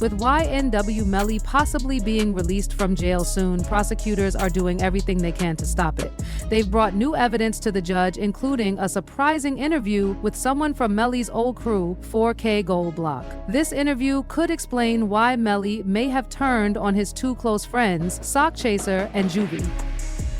With YNW Melly possibly being released from jail soon, prosecutors are doing everything they can to stop it. They've brought new evidence to the judge, including a surprising interview with someone from Melly's old crew, 4K Gold Block. This interview could explain why Melly may have turned on his two close friends, Sakchaser and Juvy.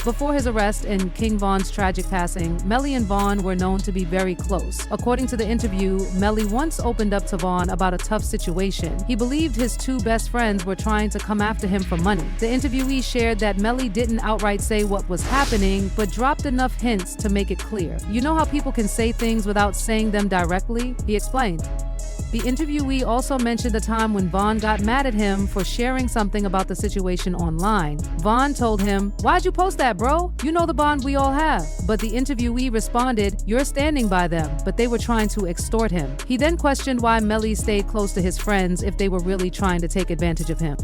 Before his arrest and King Von's tragic passing, Melly and Von were known to be very close. According to the interview, Melly once opened up to Von about a tough situation. He believed his two best friends were trying to come after him for money. The interviewee shared that Melly didn't outright say what was happening, but dropped enough hints to make it clear. You know how people can say things without saying them directly? He explained. The interviewee also mentioned a time when Von got mad at him for sharing something about the situation online. Von told him, "Why'd you post that, bro? You know the bond we all have." But the interviewee responded, "You're standing by them, but they were trying to extort him." He then questioned why Melly stayed close to his friends if they were really trying to take advantage of him.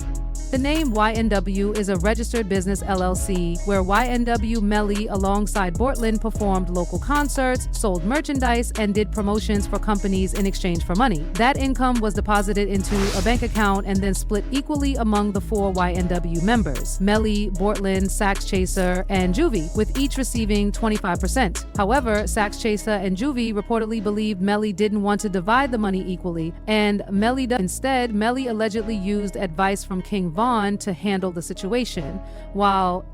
The name YNW is a registered business LLC where YNW Melly alongside Bortland performed local concerts, sold merchandise, and did promotions for companies in exchange for money. That income was deposited into a bank account and then split equally among the 4 YNW members, Melly, Bortland, Sakchaser, and Juvy, with each receiving 25%. However, Sakchaser and Juvy reportedly believed Melly didn't want to divide the money equally, and Melly did. Instead, Melly allegedly used advice from King Von to handle the situation, while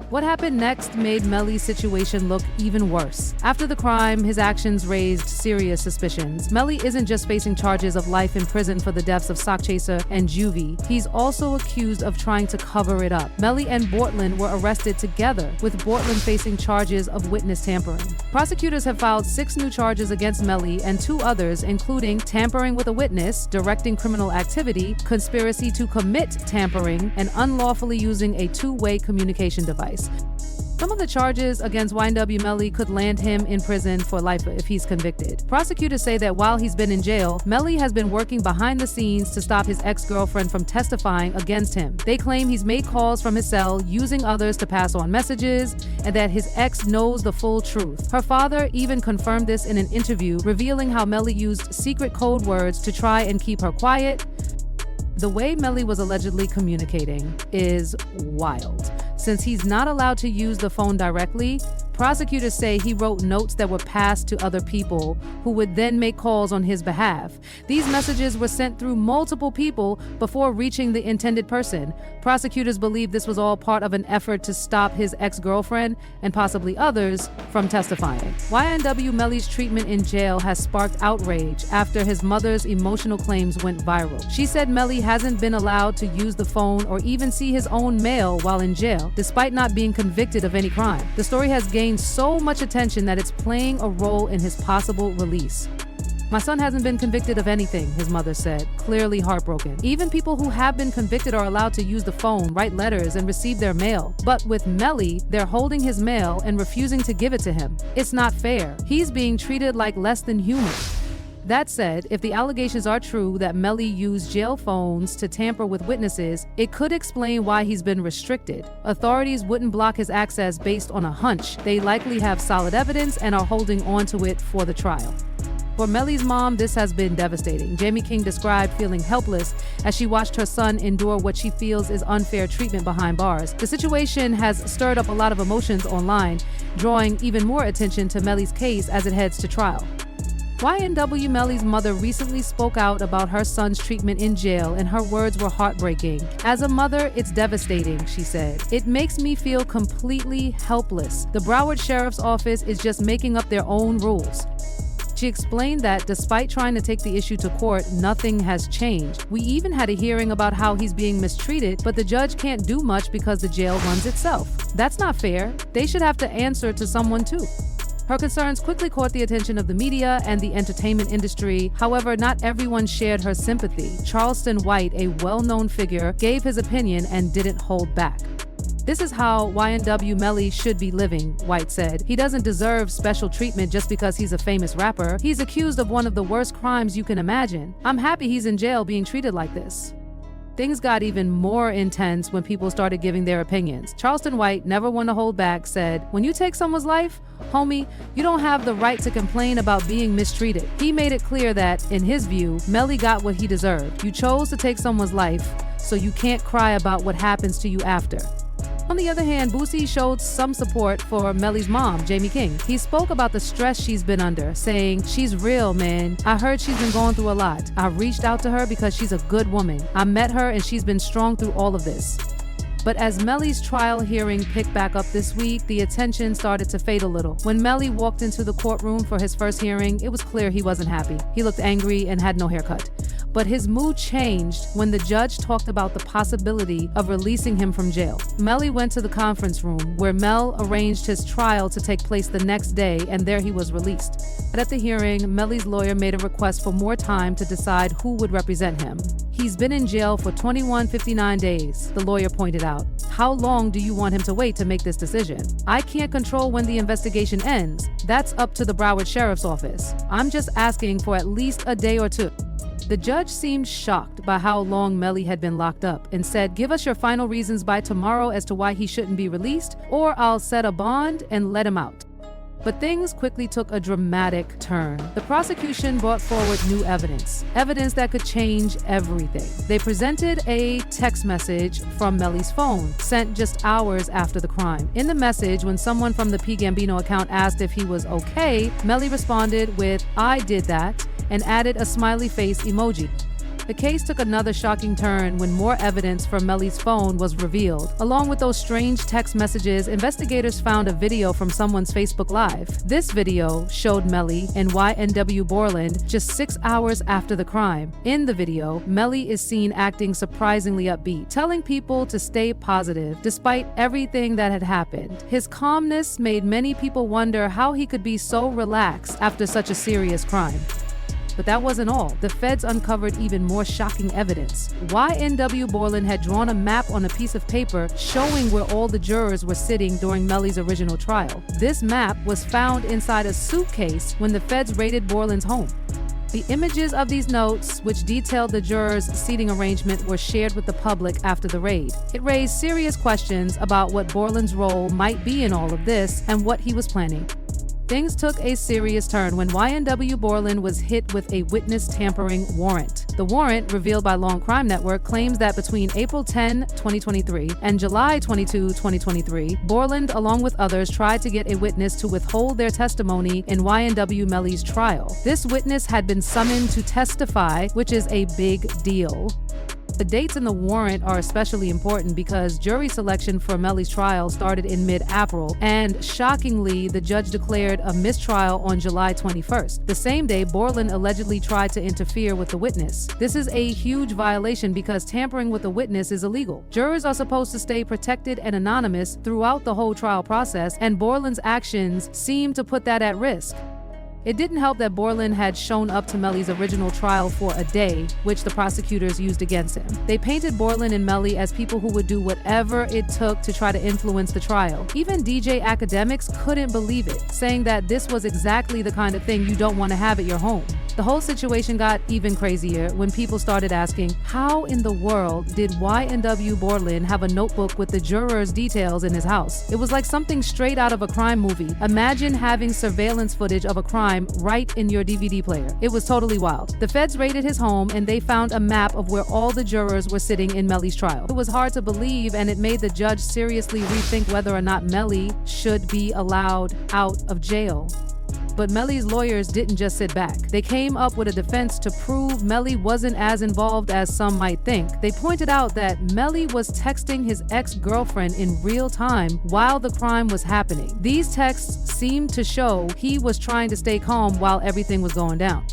what happened next made Melly's situation look even worse. After the crime, his actions raised serious suspicions. Melly isn't just facing charges of life in prison for the deaths of Sakchaser and Juvy. He's also accused of trying to cover it up. Melly and Bortland were arrested together, with Bortland facing charges of witness tampering. Prosecutors have filed 6 new charges against Melly and 2 others, including tampering with a witness, directing criminal activity, conspiracy to commit tampering, and unlawfully using a two-way communication device. Some of the charges against YNW Melly could land him in prison for life if he's convicted. Prosecutors say that while he's been in jail, Melly has been working behind the scenes to stop his ex-girlfriend from testifying against him. They claim he's made calls from his cell using others to pass on messages, and that his ex knows the full truth. Her father even confirmed this in an interview, revealing how Melly used secret code words to try and keep her quiet. The way Melly was allegedly communicating is wild. Since he's not allowed to use the phone directly, prosecutors say he wrote notes that were passed to other people who would then make calls on his behalf. These messages were sent through multiple people before reaching the intended person. Prosecutors believe this was all part of an effort to stop his ex-girlfriend and possibly others from testifying. YNW Melly's treatment in jail has sparked outrage after his mother's emotional claims went viral. She said Melly hasn't been allowed to use the phone or even see his own mail while in jail, despite not being convicted of any crime. The story has gained so much attention that it's playing a role in his possible release. "My son hasn't been convicted of anything," his mother said, clearly heartbroken. "Even people who have been convicted are allowed to use the phone, write letters, and receive their mail. But with Melly, they're holding his mail and refusing to give it to him. It's not fair. He's being treated like less than human." That said, if the allegations are true that Melly used jail phones to tamper with witnesses, it could explain why he's been restricted. Authorities wouldn't block his access based on a hunch. They likely have solid evidence and are holding on to it for the trial. For Melly's mom, this has been devastating. Jamie King described feeling helpless as she watched her son endure what she feels is unfair treatment behind bars. The situation has stirred up a lot of emotions online, drawing even more attention to Melly's case as it heads to trial. YNW Melly's mother recently spoke out about her son's treatment in jail, and her words were heartbreaking. "As a mother, it's devastating," she said. "It makes me feel completely helpless. The Broward Sheriff's Office is just making up their own rules." She explained that despite trying to take the issue to court, nothing has changed. "We even had a hearing about how he's being mistreated, but the judge can't do much because the jail runs itself. That's not fair. They should have to answer to someone too." Her concerns quickly caught the attention of the media and the entertainment industry. However, not everyone shared her sympathy. Charleston White, a well-known figure, gave his opinion and didn't hold back. "This is how YNW Melly should be living," White said. "He doesn't deserve special treatment just because he's a famous rapper. He's accused of one of the worst crimes you can imagine. I'm happy he's in jail being treated like this." Things got even more intense when people started giving their opinions. Charleston White, never one to hold back, said, "When you take someone's life, homie, you don't have the right to complain about being mistreated." He made it clear that, in his view, Melly got what he deserved. You chose to take someone's life, so you can't cry about what happens to you after. On the other hand, Boosie showed some support for Melly's mom, Jamie King. He spoke about the stress she's been under, saying, "She's real, man. I heard she's been going through a lot. I reached out to her because she's a good woman. I met her and she's been strong through all of this." But as Melly's trial hearing picked back up this week, the attention started to fade a little. When Melly walked into the courtroom for his first hearing, it was clear he wasn't happy. He looked angry and had no haircut. But his mood changed when the judge talked about the possibility of releasing him from jail. Melly went to the conference room where Mel arranged his trial to take place the next day, and there he was released. But at the hearing, Melly's lawyer made a request for more time to decide who would represent him. "He's been in jail for 2159 days, the lawyer pointed out. "How long do you want him to wait to make this decision? I can't control when the investigation ends. That's up to the Broward Sheriff's Office. I'm just asking for at least a day or two." The judge seemed shocked by how long Melly had been locked up and said, "Give us your final reasons by tomorrow as to why he shouldn't be released, or I'll set a bond and let him out." But things quickly took a dramatic turn. The prosecution brought forward new evidence that could change everything. They presented a text message from Melly's phone, sent just hours after the crime. In the message, when someone from the P. Gambino account asked if he was okay, Melly responded with, "I did that," and added a smiley face emoji. The case took another shocking turn when more evidence from Melly's phone was revealed. Along with those strange text messages, investigators found a video from someone's Facebook Live. This video showed Melly and YNW Borland just 6 hours after the crime. In the video, Melly is seen acting surprisingly upbeat, telling people to stay positive despite everything that had happened. His calmness made many people wonder how he could be so relaxed after such a serious crime. But that wasn't all. The feds uncovered even more shocking evidence. YNW Borland had drawn a map on a piece of paper showing where all the jurors were sitting during Melly's original trial. This map was found inside a suitcase when the feds raided Borland's home. The images of these notes, which detailed the jurors' seating arrangement, were shared with the public after the raid. It raised serious questions about what Borland's role might be in all of this and what he was planning. Things took a serious turn when YNW Borland was hit with a witness tampering warrant. The warrant, revealed by Long Crime Network, claims that between April 10, 2023 and July 22, 2023, Borland, along with others, tried to get a witness to withhold their testimony in YNW Melly's trial. This witness had been summoned to testify, which is a big deal. The dates in the warrant are especially important because jury selection for Melly's trial started in mid-April, and shockingly, the judge declared a mistrial on July 21st. The same day, Borland allegedly tried to interfere with the witness. This is a huge violation because tampering with a witness is illegal. Jurors are supposed to stay protected and anonymous throughout the whole trial process, and Borland's actions seem to put that at risk. It didn't help that Borland had shown up to Melly's original trial for a day, which the prosecutors used against him. They painted Borland and Melly as people who would do whatever it took to try to influence the trial. Even DJ academics couldn't believe it, saying that this was exactly the kind of thing you don't want to have at your home. The whole situation got even crazier when people started asking, how in the world did YNW Borland have a notebook with the jurors' details in his house? It was like something straight out of a crime movie. Imagine having surveillance footage of a crime right in your DVD player. It was totally wild. The feds raided his home and they found a map of where all the jurors were sitting in Melly's trial. It was hard to believe, and it made the judge seriously rethink whether or not Melly should be allowed out of jail. But Melly's lawyers didn't just sit back. They came up with a defense to prove Melly wasn't as involved as some might think. They pointed out that Melly was texting his ex-girlfriend in real time while the crime was happening. These texts seemed to show he was trying to stay calm while everything was going down.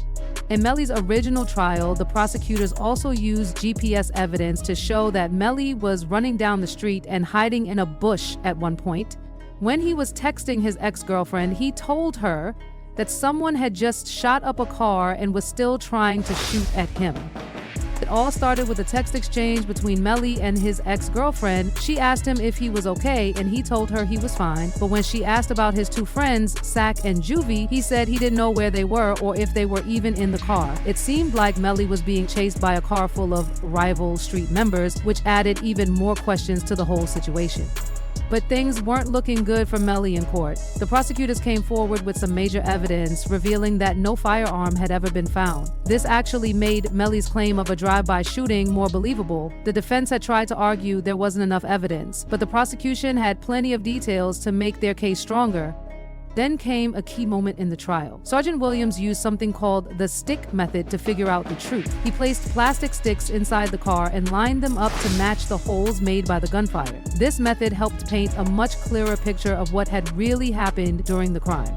In Melly's original trial, the prosecutors also used GPS evidence to show that Melly was running down the street and hiding in a bush at one point. When he was texting his ex-girlfriend, he told her that someone had just shot up a car and was still trying to shoot at him. It all started with a text exchange between Melly and his ex-girlfriend. She asked him if he was okay, and he told her he was fine. But when she asked about his two friends, Sak and Juvy, he said he didn't know where they were or if they were even in the car. It seemed like Melly was being chased by a car full of rival street members, which added even more questions to the whole situation. But things weren't looking good for Melly in court. The prosecutors came forward with some major evidence, revealing that no firearm had ever been found. This actually made Melly's claim of a drive-by shooting more believable. The defense had tried to argue there wasn't enough evidence, but the prosecution had plenty of details to make their case stronger. Then came a key moment in the trial. Sergeant Williams used something called the stick method to figure out the truth. He placed plastic sticks inside the car and lined them up to match the holes made by the gunfire. This method helped paint a much clearer picture of what had really happened during the crime.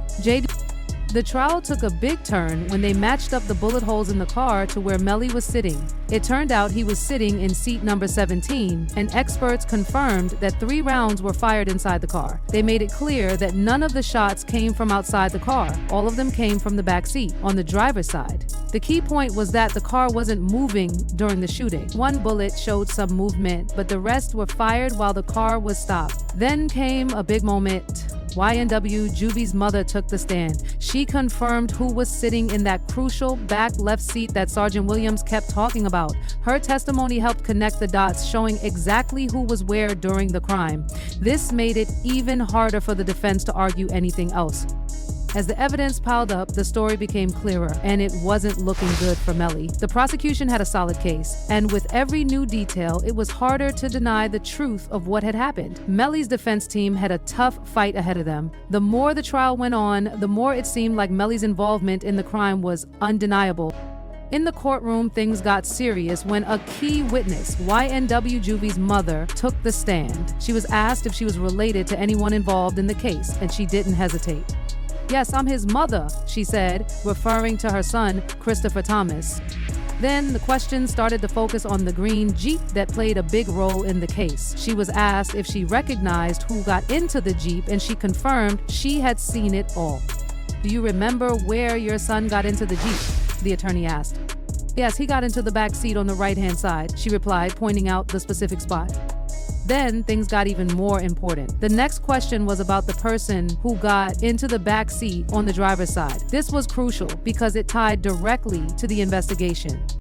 The trial took a big turn when they matched up the bullet holes in the car to where Melly was sitting. It turned out he was sitting in seat number 17, and experts confirmed that 3 rounds were fired inside the car. They made it clear that none of the shots came from outside the car. All of them came from the back seat, on the driver's side. The key point was that the car wasn't moving during the shooting. One bullet showed some movement, but the rest were fired while the car was stopped. Then came a big moment. YNW Juvy's mother took the stand. She confirmed who was sitting in that crucial back left seat that Sergeant Williams kept talking about. Her testimony helped connect the dots, showing exactly who was where during the crime. This made it even harder for the defense to argue anything else. As the evidence piled up, the story became clearer, and it wasn't looking good for Melly. The prosecution had a solid case, and with every new detail, it was harder to deny the truth of what had happened. Melly's defense team had a tough fight ahead of them. The more the trial went on, the more it seemed like Melly's involvement in the crime was undeniable. In the courtroom, things got serious when a key witness, YNW Juvy's mother, took the stand. She was asked if she was related to anyone involved in the case, and she didn't hesitate. "Yes, I'm his mother," she said, referring to her son, Christopher Thomas. Then the questions started to focus on the green Jeep that played a big role in the case. She was asked if she recognized who got into the Jeep, and she confirmed she had seen it all. "Do you remember where your son got into the Jeep?" the attorney asked. "Yes, he got into the back seat on the right-hand side," she replied, pointing out the specific spot. Then things got even more important. The next question was about the person who got into the back seat on the driver's side. This was crucial because it tied directly to the investigation.